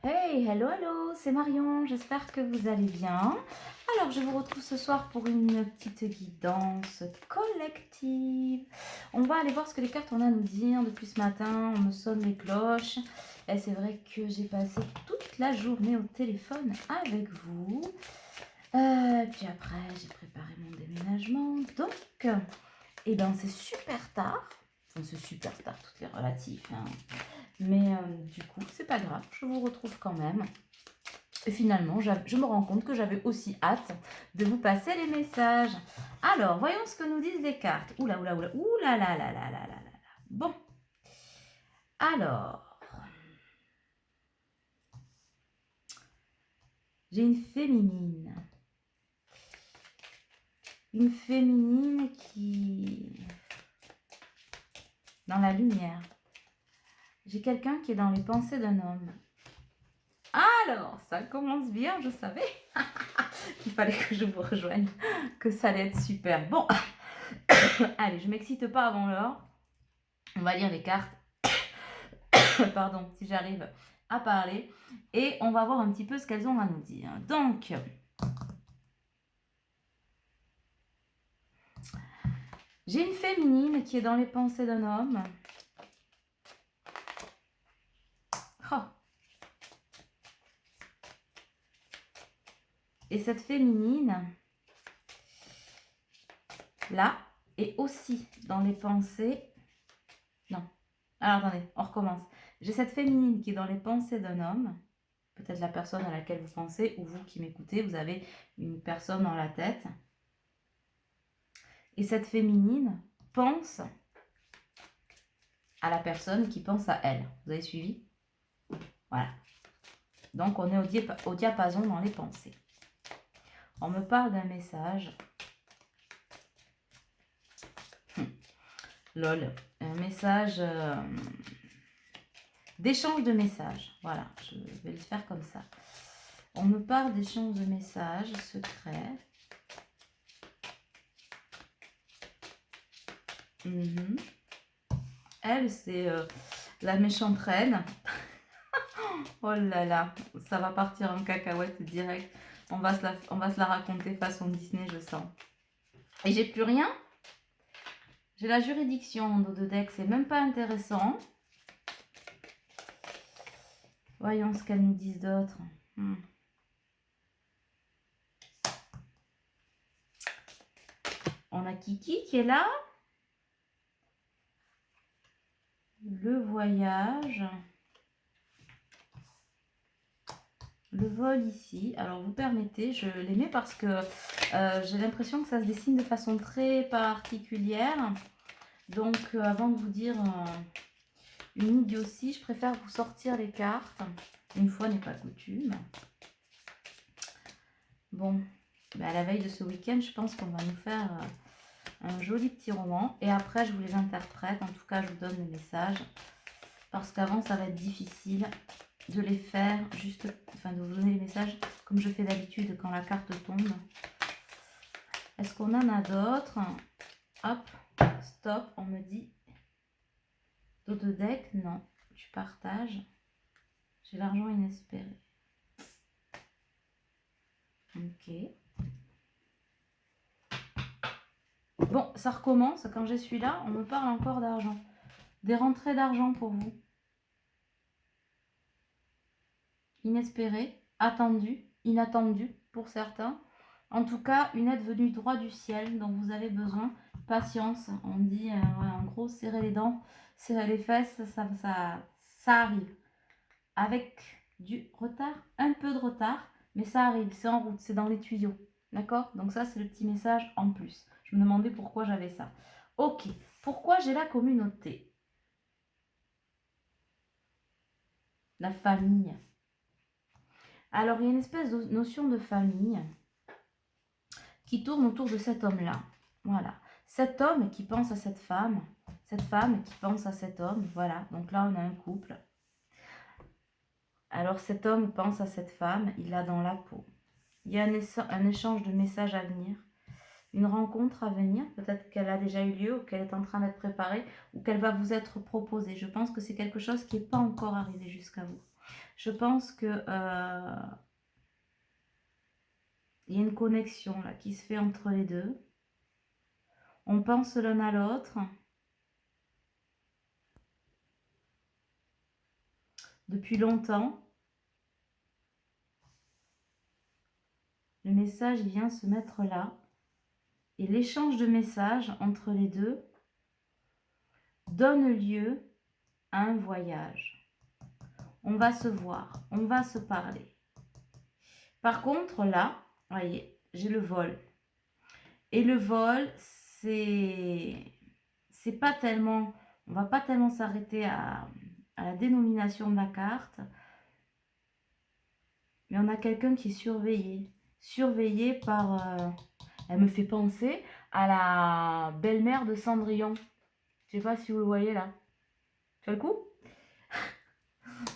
Hey, hello, hello, c'est Marion, j'espère que vous allez bien. Alors, je vous retrouve ce soir pour une petite guidance collective. On va aller voir ce que les cartes ont à nous dire depuis ce matin. On me sonne les cloches. Et c'est vrai que j'ai passé toute la journée au téléphone avec vous. Puis après, j'ai préparé mon déménagement. Donc, eh ben, c'est super tard. Enfin, c'est super tard, tout est relatif, hein. Mais du coup, c'est pas grave, je vous retrouve quand même. Et finalement, je me rends compte que j'avais aussi hâte de vous passer les messages. Alors, voyons ce que nous disent les cartes. Oula, oula, oula, oula, là, là, là, là, là, là. Bon, alors, j'ai une féminine. Une féminine qui... dans la lumière. J'ai quelqu'un qui est dans les pensées d'un homme. Alors, ça commence bien, je savais qu'il fallait que je vous rejoigne, que ça allait être super. Bon, allez, je m'excite pas avant l'heure. On va lire les cartes. Pardon, si j'arrive à parler. Et on va voir un petit peu ce qu'elles ont à nous dire. Donc, j'ai une féminine qui est dans les pensées d'un homme. Oh. Et cette féminine, là, est aussi dans les pensées... Non. Alors, attendez, on recommence. J'ai cette féminine qui est dans les pensées d'un homme. Peut-être la personne à laquelle vous pensez, ou vous qui m'écoutez, vous avez une personne dans la tête. Et cette féminine pense à la personne qui pense à elle. Vous avez suivi? Voilà. Donc, on est au diapason dans les pensées. On me parle d'un message. Lol. Un message d'échange de messages. Voilà, je vais le faire comme ça. On me parle d'échange de messages secrets. Elle, c'est la méchante reine. Oh là là, ça va partir en cacahuète direct. On va se la raconter façon Disney, je sens. Et j'ai plus rien. J'ai la juridiction en dos de deck, c'est même pas intéressant. Voyons ce qu'elles nous disent d'autre. On a Kiki qui est là. Le voyage. Le vol ici. Alors vous permettez, je les mets parce que j'ai l'impression que ça se dessine de façon très particulière. Donc avant de vous dire une idiotie, je préfère vous sortir les cartes. Une fois n'est pas coutume. Bon, ben à la veille de ce week-end, je pense qu'on va nous faire un joli petit roman. Et après, je vous les interprète. En tout cas, je vous donne les messages. Parce qu'avant, ça va être difficile de les faire juste, enfin de vous donner les messages comme je fais d'habitude quand la carte tombe. Est-ce qu'on en a d'autres? Hop, stop, on me dit dos de deck, non, tu partages. J'ai l'argent inespéré. Ok. Bon, ça recommence. Quand je suis là, on me parle encore d'argent. Des rentrées d'argent pour vous. Inespéré, attendu, inattendu pour certains. En tout cas, une aide venue droit du ciel dont vous avez besoin. Patience, on dit, en gros, serrer les dents, serrer les fesses, ça arrive. Avec du retard, un peu de retard, mais ça arrive, c'est en route, c'est dans les tuyaux. D'accord? Donc ça, c'est le petit message en plus. Je me demandais pourquoi j'avais ça. Ok, pourquoi j'ai la communauté? La famille. Alors, il y a une espèce de notion de famille qui tourne autour de cet homme-là. Voilà. Cet homme qui pense à cette femme qui pense à cet homme. Voilà. Donc là, on a un couple. Alors, cet homme pense à cette femme, il l'a dans la peau. Il y a un échange de messages à venir, une rencontre à venir. Peut-être qu'elle a déjà eu lieu ou qu'elle est en train d'être préparée ou qu'elle va vous être proposée. Je pense que c'est quelque chose qui n'est pas encore arrivé jusqu'à vous. Je pense que il y a une connexion là qui se fait entre les deux. On pense l'un à l'autre. Depuis longtemps. Le message vient se mettre là. Et l'échange de messages entre les deux donne lieu à un voyage. On va se voir, on va se parler. Par contre, là, voyez, j'ai le vol. Et le vol, c'est pas tellement, on va pas tellement s'arrêter à la dénomination de la carte, mais on a quelqu'un qui est surveillé. Surveillé par, elle me fait penser à la belle-mère de Cendrillon. Je sais pas si vous le voyez là. Tu as le coup?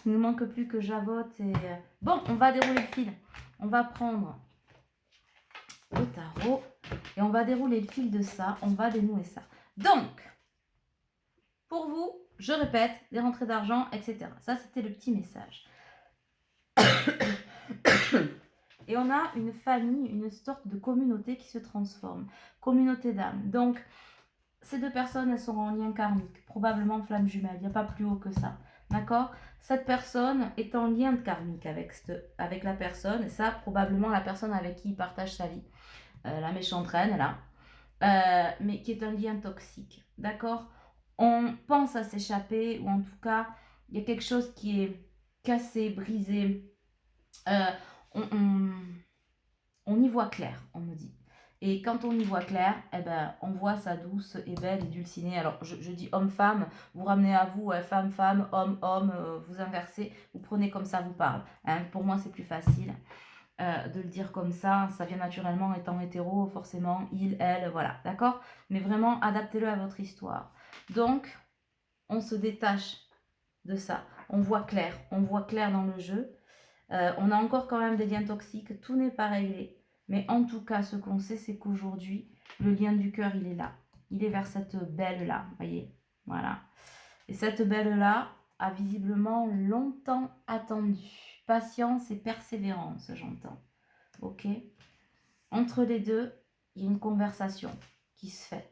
Il ne manque plus que j'avote et... Bon, on va dérouler le fil. On va prendre le tarot et on va dérouler le fil de ça. On va dénouer ça. Donc, pour vous, je répète, des rentrées d'argent, etc. Ça, c'était le petit message. Et on a une famille, une sorte de communauté qui se transforme. Communauté d'âme. Donc, ces deux personnes, elles seront en lien karmique. Probablement flamme jumelle. Il n'y a pas plus haut que ça. D'accord? Cette personne est en lien de karmique avec la personne. Et ça, probablement la personne avec qui il partage sa vie. La méchante reine, là. Mais qui est un lien toxique. D'accord? On pense à s'échapper. Ou en tout cas, il y a quelque chose qui est cassé, brisé. On y voit clair, on me dit. Et quand on y voit clair, eh ben, on voit sa douce et belle et dulcinée. Alors, je dis homme-femme, vous ramenez à vous, femme-femme, homme-homme, vous inversez, vous prenez comme ça vous parle. Hein. Pour moi, c'est plus facile de le dire comme ça. Ça vient naturellement étant hétéro, forcément, il, elle, voilà, d'accord? Mais vraiment, adaptez-le à votre histoire. Donc, on se détache de ça. On voit clair dans le jeu. On a encore quand même des liens toxiques, tout n'est pas réglé. Mais en tout cas, ce qu'on sait, c'est qu'aujourd'hui, le lien du cœur, il est là. Il est vers cette belle-là, voyez. Voilà. Et cette belle-là a visiblement longtemps attendu. Patience et persévérance, j'entends. Ok? Entre les deux, il y a une conversation qui se fait.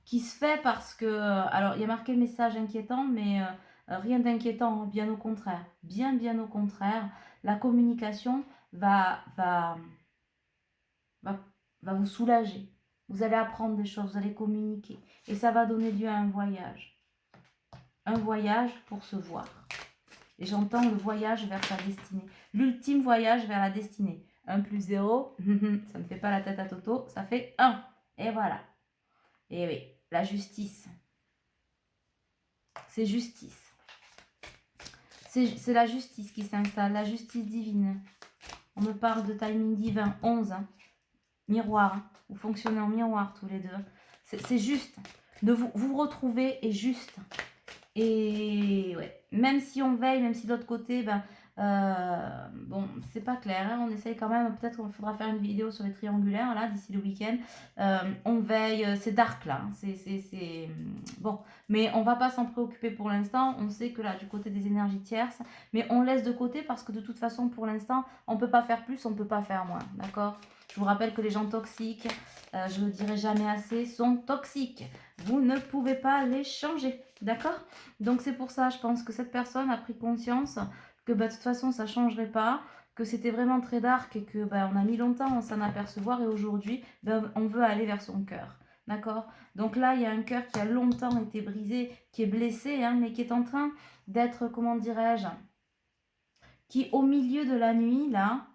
Qui se fait parce que... Alors, il y a marqué message inquiétant, mais... rien d'inquiétant, bien au contraire. Bien au contraire. La communication va vous soulager. Vous allez apprendre des choses, vous allez communiquer. Et ça va donner lieu à un voyage. Un voyage pour se voir. Et j'entends le voyage vers sa destinée. L'ultime voyage vers la destinée. 1 plus 0, ça ne fait pas la tête à Toto, ça fait 1. Et voilà. Et oui, la justice. C'est justice. C'est la justice qui s'installe, la justice divine. On me parle de timing divin, 11. Hein. Miroir. Hein. Vous fonctionnez en miroir tous les deux. C'est juste. De vous retrouver est juste. Et ouais, même si on veille, même si de l'autre côté, ben, bon, c'est pas clair. Hein, on essaye quand même, peut-être qu'il faudra faire une vidéo sur les triangulaires, là, d'ici le week-end. On veille, c'est dark, là. Hein, c'est bon, mais on va pas s'en préoccuper pour l'instant. On sait que là, du côté des énergies tierces, mais on laisse de côté parce que de toute façon, pour l'instant, on peut pas faire plus, on peut pas faire moins, d'accord? Je vous rappelle que les gens toxiques, je ne le dirai jamais assez, sont toxiques. Vous ne pouvez pas les changer, d'accord? Donc c'est pour ça, je pense que cette personne a pris conscience que bah, de toute façon, ça ne changerait pas, que c'était vraiment très dark et que bah, on a mis longtemps à s'en apercevoir et aujourd'hui, bah, on veut aller vers son cœur. D'accord? Donc là, il y a un cœur qui a longtemps été brisé, qui est blessé, hein, mais qui est en train d'être, comment dirais-je, qui au milieu de la nuit, là,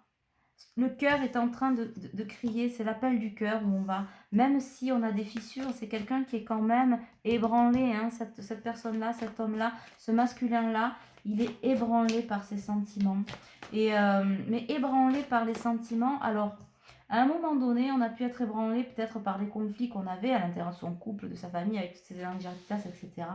le cœur est en train de crier, c'est l'appel du cœur où on va. Même si on a des fissures, c'est quelqu'un qui est quand même ébranlé, hein, cette personne-là, cet homme-là, ce masculin-là, il est ébranlé par ses sentiments. Et, mais ébranlé par les sentiments, alors, à un moment donné, on a pu être ébranlé peut-être par les conflits qu'on avait à l'intérieur de son couple, de sa famille, avec toutes ces injustices, etc.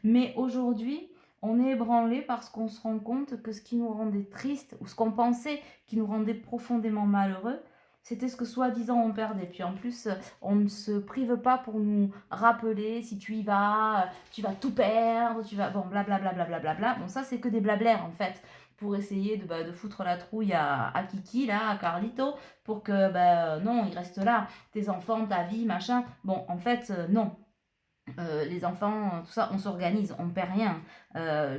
Mais aujourd'hui, on est ébranlé parce qu'on se rend compte que ce qui nous rendait triste, ou ce qu'on pensait qui nous rendait profondément malheureux, C'était ce que soi-disant on perdait. Puis en plus, on ne se prive pas pour nous rappeler si tu y vas, tu vas tout perdre, tu vas... Bon, blablabla. Bon, ça, c'est que des blablaires, en fait, pour essayer de foutre la trouille à Kiki, là, à Carlito, pour que, non, il reste là. Tes enfants, ta vie, machin. Bon, en fait, non. Les enfants, tout ça, on s'organise, on ne perd rien.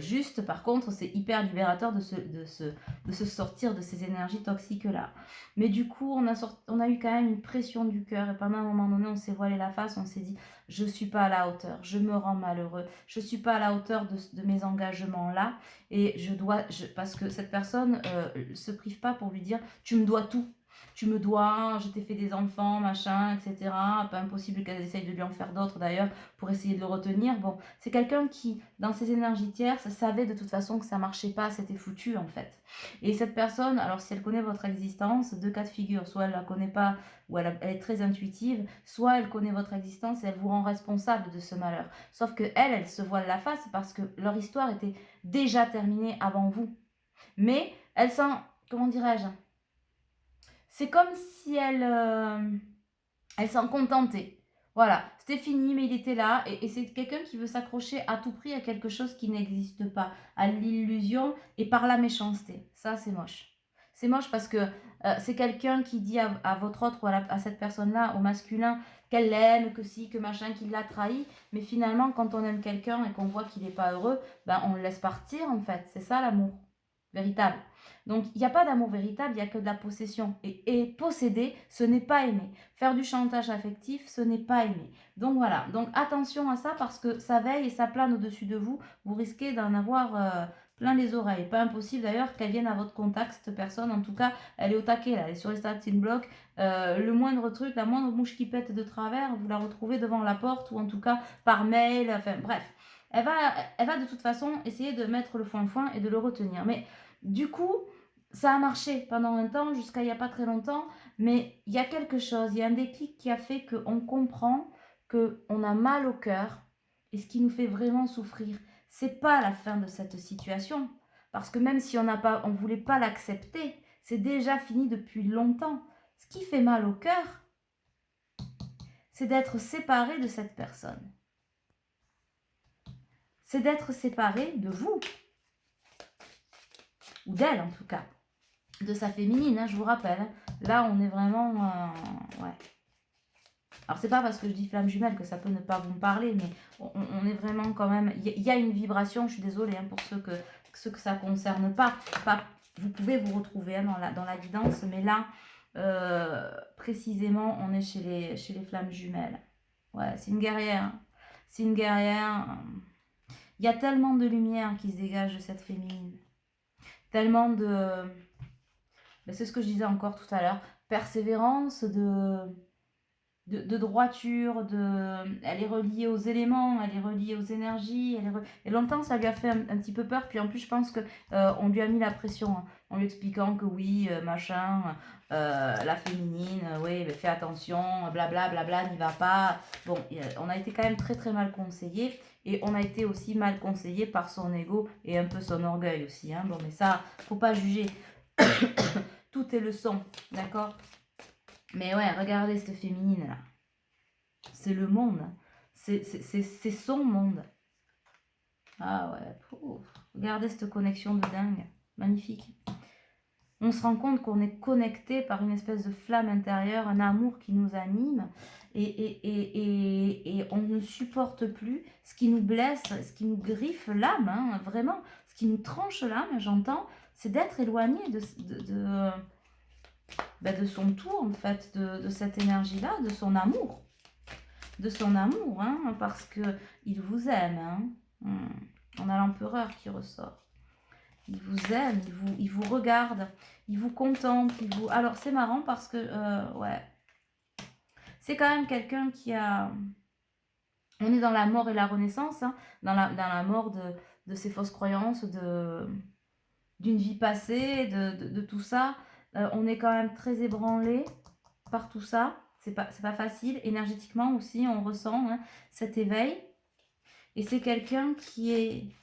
Juste, par contre, c'est hyper libérateur de se sortir de ces énergies toxiques-là. Mais du coup, on a eu quand même une pression du cœur et pendant un moment donné, on s'est voilé la face, on s'est dit, je ne suis pas à la hauteur, je me rends malheureux, je ne suis pas à la hauteur de mes engagements-là et parce que cette personne se prive pas pour lui dire, tu me dois tout. Tu me dois, je t'ai fait des enfants, machin, etc. Pas impossible qu'elle essaye de lui en faire d'autres d'ailleurs pour essayer de le retenir. Bon, c'est quelqu'un qui, dans ses énergies tierces, savait de toute façon que ça marchait pas, c'était foutu en fait. Et cette personne, alors si elle connaît votre existence, deux cas de figure, soit elle la connaît pas ou elle est très intuitive, soit elle connaît votre existence et elle vous rend responsable de ce malheur. Sauf que elle se voile la face parce que leur histoire était déjà terminée avant vous. Mais elle s'en, comment dirais-je, c'est comme si elle s'en contentait. Voilà, c'était fini, mais il était là. Et c'est quelqu'un qui veut s'accrocher à tout prix à quelque chose qui n'existe pas, à l'illusion et par la méchanceté. Ça, c'est moche. C'est moche parce que c'est quelqu'un qui dit à votre autre ou à cette personne-là, au masculin, qu'elle l'aime, que si, que machin, qu'il l'a trahi. Mais finalement, quand on aime quelqu'un et qu'on voit qu'il n'est pas heureux, on le laisse partir en fait. C'est ça l'amour véritable. Donc, il n'y a pas d'amour véritable, il n'y a que de la possession. Et posséder, ce n'est pas aimer. Faire du chantage affectif, ce n'est pas aimer. Donc, voilà. Donc, attention à ça parce que ça veille et ça plane au-dessus de vous. Vous risquez d'en avoir plein les oreilles. Pas impossible d'ailleurs qu'elle vienne à votre contact, cette personne. En tout cas, elle est au taquet, là. Elle est sur les starting blocks. Le moindre truc, la moindre mouche qui pète de travers, vous la retrouvez devant la porte ou en tout cas par mail. Enfin, bref. Elle va de toute façon essayer de mettre le foin-foin et de le retenir. Mais du coup, ça a marché pendant un temps, jusqu'à il n'y a pas très longtemps, mais il y a quelque chose, il y a un déclic qui a fait qu'on comprend qu'on a mal au cœur, et ce qui nous fait vraiment souffrir, c'est pas la fin de cette situation, parce que même si on ne voulait pas l'accepter, c'est déjà fini depuis longtemps. Ce qui fait mal au cœur, c'est d'être séparé de cette personne. C'est d'être séparé de vous, ou d'elle en tout cas. De sa féminine, hein, je vous rappelle. Là, on est vraiment... ouais. Alors, c'est pas parce que je dis flamme jumelle que ça peut ne pas vous parler, mais on est vraiment quand même... Il y a une vibration, je suis désolée pour ceux que ça concerne pas. Vous pouvez vous retrouver hein, dans la guidance, mais là, précisément, on est chez les flammes jumelles. Ouais, c'est une guerrière. C'est une guerrière. Il y a tellement de lumière qui se dégage de cette féminine. Tellement de... c'est ce que je disais encore tout à l'heure, persévérance, de droiture, elle est reliée aux éléments, elle est reliée aux énergies, et longtemps ça lui a fait un petit peu peur, puis en plus je pense qu'on lui a mis la pression, hein, en lui expliquant que oui, machin, la féminine, oui, fais attention, blablabla, n'y va pas. Bon, on a été quand même très très mal conseillé, et on a été aussi mal conseillé par son ego et un peu son orgueil aussi, hein. Bon, mais ça, faut pas juger. Tout est leçon, d'accord? Mais ouais, regardez cette féminine là. C'est le monde. C'est son monde. Ah ouais, regardez cette connexion de dingue. Magnifique. On se rend compte qu'on est connecté par une espèce de flamme intérieure, un amour qui nous anime. Et on ne supporte plus ce qui nous blesse, ce qui nous griffe l'âme, hein, vraiment. Ce qui nous tranche l'âme, j'entends, c'est d'être éloigné de son tout, en fait, de cette énergie-là, de son amour. De son amour, hein, parce qu'il vous aime. Hein. On a l'empereur qui ressort. Il vous aime, il vous regarde, il vous contemple. Alors, c'est marrant parce que, ouais, c'est quand même quelqu'un qui a... On est dans la mort et la renaissance, hein, dans la mort de ses fausses croyances, d'une vie passée, de tout ça. On est quand même très ébranlé par tout ça. C'est pas facile. Énergétiquement aussi, on ressent hein, cet éveil. Et c'est quelqu'un qui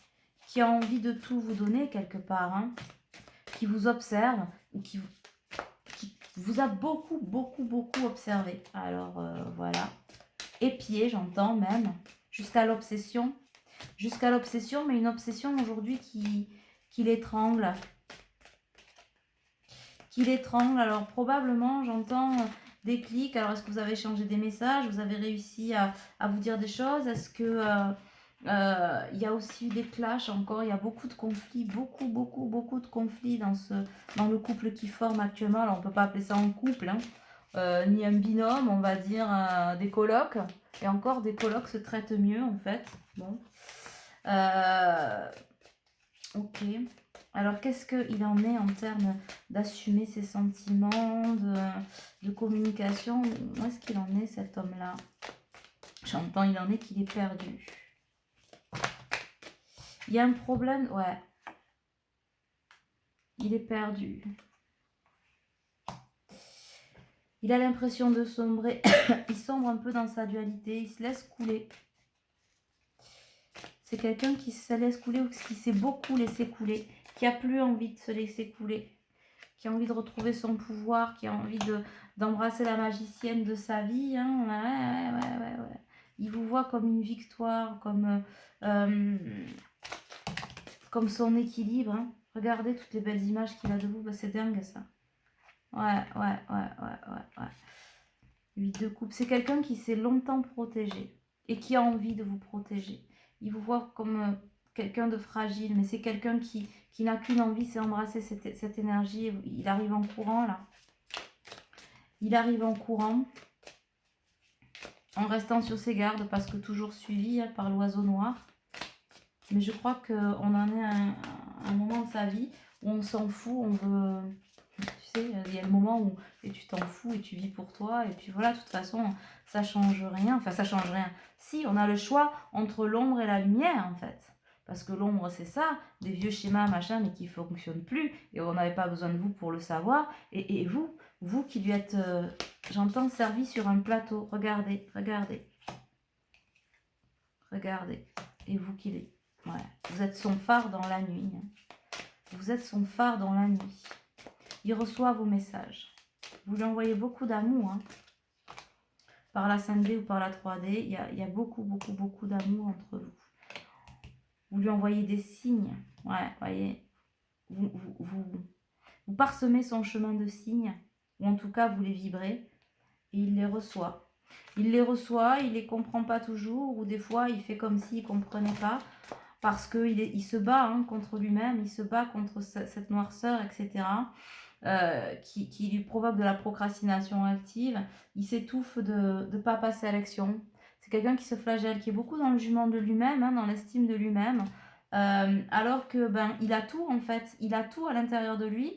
a envie de tout vous donner quelque part. Hein, qui vous observe, ou qui Vous a beaucoup, beaucoup, beaucoup observé. Alors, voilà. Épié, j'entends même. Jusqu'à l'obsession. Jusqu'à l'obsession, mais une obsession aujourd'hui qui l'étrangle. Qui l'étrangle. Alors, probablement, j'entends des clics. Alors, est-ce que vous avez changé des messages? Vous avez réussi à vous dire des choses? Est-ce que... il y a aussi eu des clashs encore, il y a beaucoup de conflits, beaucoup, beaucoup, beaucoup de conflits dans le couple qui forme actuellement. Alors, on ne peut pas appeler ça un couple, hein, ni un binôme, on va dire des colocs. Et encore, des colocs se traitent mieux, en fait. Bon. Ok. Alors, qu'est-ce qu'il en est en termes d'assumer ses sentiments, de communication? Où est-ce qu'il en est, cet homme-là? J'entends, il en est qu'il est perdu. Il y a un problème, ouais. Il est perdu. Il a l'impression de sombrer. Il sombre un peu dans sa dualité. Il se laisse couler. C'est quelqu'un qui se laisse couler ou qui s'est beaucoup laissé couler. Qui a plus envie de se laisser couler. Qui a envie de retrouver son pouvoir. Qui a envie d'embrasser la magicienne de sa vie. Hein. Ouais. Il vous voit comme une victoire. Comme son équilibre. Hein. Regardez toutes les belles images qu'il a de vous. Bah, c'est dingue ça. Ouais. 8 de coupe. C'est quelqu'un qui s'est longtemps protégé et qui a envie de vous protéger. Il vous voit comme quelqu'un de fragile, mais c'est quelqu'un qui n'a qu'une envie, c'est embrasser cette énergie. Il arrive en courant là. Il arrive en courant, en restant sur ses gardes, parce que toujours suivi par l'oiseau noir. Mais je crois qu'on en est à un moment de sa vie où on s'en fout, on veut... Tu sais, il y a le moment où tu t'en fous et tu vis pour toi. Et puis voilà, de toute façon, ça change rien. Enfin, ça change rien. Si, on a le choix entre l'ombre et la lumière, en fait. Parce que l'ombre, c'est ça, des vieux schémas, machin, mais qui ne fonctionnent plus. Et on n'avait pas besoin de vous pour le savoir. Et vous qui lui êtes, j'entends, servi sur un plateau. Regardez. Et vous qui l'êtes. Ouais. Vous êtes son phare dans la nuit. Vous êtes son phare dans la nuit. Il reçoit vos messages. Vous lui envoyez beaucoup d'amour. Hein. Par la 5D ou par la 3D, il y a beaucoup, beaucoup, beaucoup d'amour entre vous. Vous lui envoyez des signes. Ouais, voyez. Vous parsemez son chemin de signes. Ou en tout cas, vous les vibrez. Et il les reçoit. Il les comprend pas toujours. Ou des fois, il fait comme s'il ne comprenait pas. Parce qu'il se bat contre lui-même. Il se bat contre cette noirceur, etc. Qui lui provoque de la procrastination active. Il s'étouffe de ne pas passer à l'action. C'est quelqu'un qui se flagelle, qui est beaucoup dans le jugement de lui-même, dans l'estime de lui-même, alors que il a tout en fait, il a tout à l'intérieur de lui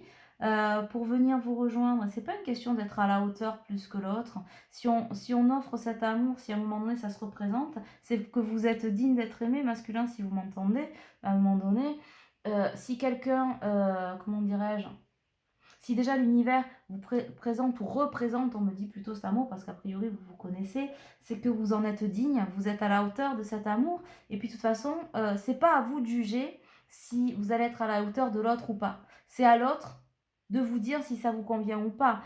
pour venir vous rejoindre. C'est pas une question d'être à la hauteur plus que l'autre. Si on offre cet amour, si à un moment donné ça se représente, c'est que vous êtes digne d'être aimé, masculin si vous m'entendez, à un moment donné. Si quelqu'un, comment dirais-je, si déjà l'univers vous présente ou représente, on me dit plutôt cet amour, parce qu'a priori vous vous connaissez, c'est que vous en êtes digne, vous êtes à la hauteur de cet amour. Et puis de toute façon, c'est pas à vous de juger si vous allez être à la hauteur de l'autre ou pas. C'est à l'autre de vous dire si ça vous convient ou pas.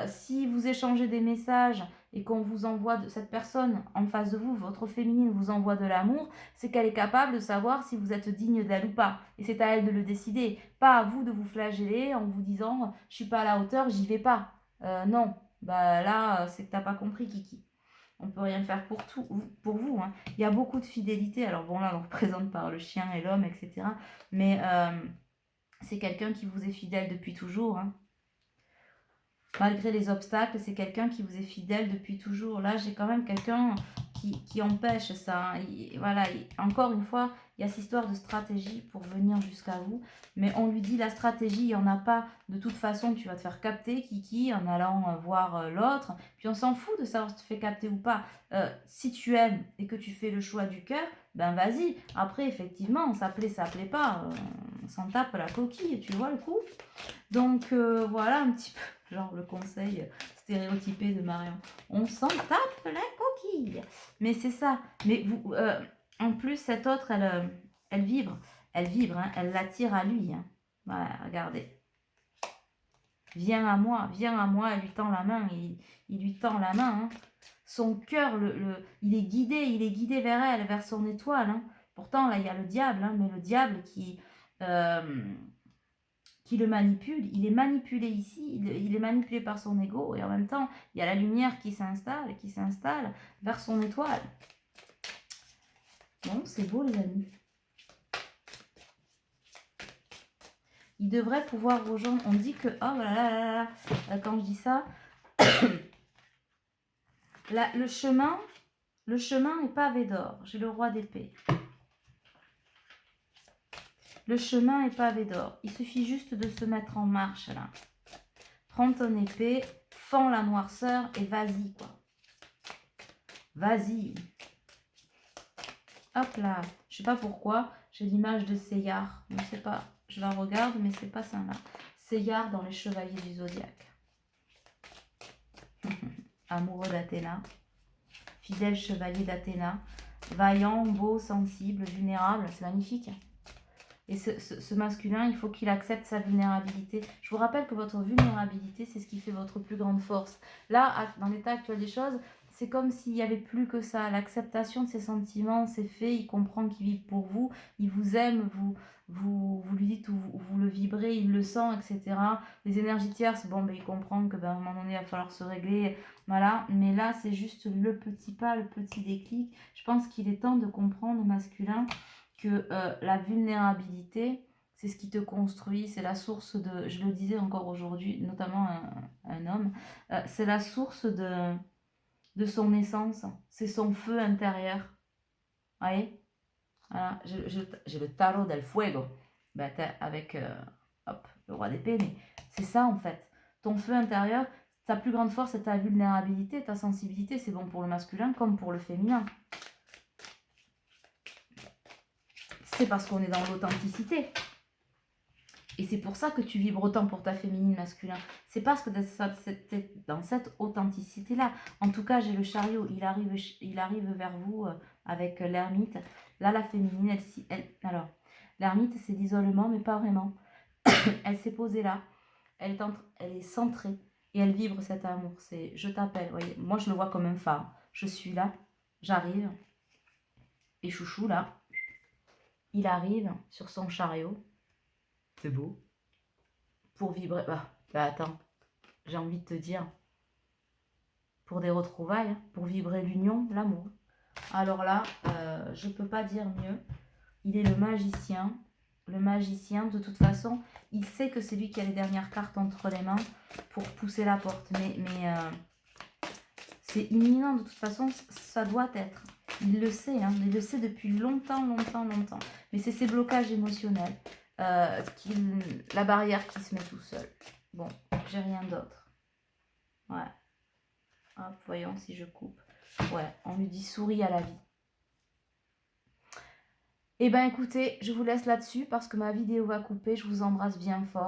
Si vous échangez des messages et qu'on vous envoie, cette personne en face de vous, votre féminine vous envoie de l'amour, c'est qu'elle est capable de savoir si vous êtes digne d'elle ou pas. Et c'est à elle de le décider. Pas à vous de vous flageller en vous disant « je suis pas à la hauteur, j'y vais pas ». Non, là, c'est que t'as pas compris, Kiki. On peut rien faire pour vous. Hein. Il y a beaucoup de fidélité. Alors bon, là, on représente par le chien et l'homme, etc. Mais c'est quelqu'un qui vous est fidèle depuis toujours. Hein. Malgré les obstacles, c'est quelqu'un qui vous est fidèle depuis toujours. Là, j'ai quand même quelqu'un qui empêche ça. Hein. Voilà, encore une fois, il y a cette histoire de stratégie pour venir jusqu'à vous. Mais on lui dit, la stratégie, il n'y en a pas. De toute façon, tu vas te faire capter, Kiki, en allant voir l'autre. Puis on s'en fout de savoir si tu te fais capter ou pas. Si tu aimes et que tu fais le choix du cœur, ben vas-y. Après, effectivement, ça plaît pas. On s'en tape la coquille, tu vois le coup. Donc, voilà un petit peu. Genre le conseil stéréotypé de Marion. On s'en tape la coquille. Mais c'est ça. Mais vous, en plus, cette autre, elle vibre. Elle vibre, hein, elle l'attire à lui. Hein. Voilà, regardez. viens à moi, elle lui tend la main, il lui tend la main. Hein. Son cœur, il est guidé vers elle, vers son étoile. Hein. Pourtant, là, il y a le diable, hein, mais le diable qui le manipule, il est manipulé ici, il est manipulé par son ego, et en même temps, il y a la lumière qui s'installe vers son étoile. Bon, c'est beau les amis. Il devrait pouvoir rejoindre, on dit que, oh là là là là, quand je dis ça, le chemin est pavé d'or, j'ai le roi d'épée. Le chemin est pavé d'or, il suffit juste de se mettre en marche là. Prends ton épée, fends la noirceur et vas-y quoi. Vas-y. Hop là, je sais pas pourquoi, j'ai l'image de Seyar, je sais pas, je la regarde mais c'est pas ça là. Seyar dans les Chevaliers du Zodiaque. Amoureux d'Athéna, fidèle chevalier d'Athéna, vaillant, beau, sensible, vulnérable, c'est magnifique. Et ce masculin, il faut qu'il accepte sa vulnérabilité. Je vous rappelle que votre vulnérabilité, c'est ce qui fait votre plus grande force. Là, dans l'état actuel des choses, c'est comme s'il n'y avait plus que ça. L'acceptation de ses sentiments, c'est fait, il comprend qu'il vit pour vous, il vous aime, vous lui dites où vous le vibrez, il le sent, etc. Les énergies tierces, bon, ben, il comprend que, ben, à un moment donné, il va falloir se régler, voilà. Mais là, c'est juste le petit pas, le petit déclic. Je pense qu'il est temps de comprendre, masculin, que la vulnérabilité, c'est ce qui te construit, c'est la source de, je le disais encore aujourd'hui, notamment un homme, c'est la source de son essence, c'est son feu intérieur. Vous voyez, voilà, j'ai le tarot del fuego, ben, avec hop, le roi d'épée, mais c'est ça en fait. Ton feu intérieur, ta plus grande force, c'est ta vulnérabilité, ta sensibilité, c'est bon pour le masculin comme pour le féminin. C'est parce qu'on est dans l'authenticité. Et c'est pour ça que tu vibres autant pour ta féminine masculin. C'est parce que dans cette authenticité-là. En tout cas, j'ai le chariot, il arrive vers vous avec l'ermite. Là, la féminine, alors, l'ermite, c'est l'isolement, mais pas vraiment. Elle s'est posée là, elle est centrée et elle vibre cet amour. C'est je t'appelle, voyez. Moi, je le vois comme un phare. Je suis là, j'arrive. Et chouchou, là, il arrive sur son chariot. C'est beau. Pour vibrer. Bah attends, j'ai envie de te dire. Pour des retrouvailles, pour vibrer l'union, l'amour. Alors là, je ne peux pas dire mieux. Il est le magicien. Le magicien, de toute façon, il sait que c'est lui qui a les dernières cartes entre les mains pour pousser la porte. Mais c'est imminent, de toute façon, ça doit être. Il le sait, hein, il le sait depuis longtemps. Mais c'est ses blocages émotionnels. La barrière qui se met tout seul. Bon, j'ai rien d'autre. Ouais. Hop, voyons si je coupe. Ouais, on lui dit souris à la vie. Eh ben écoutez, je vous laisse là-dessus parce que ma vidéo va couper. Je vous embrasse bien fort.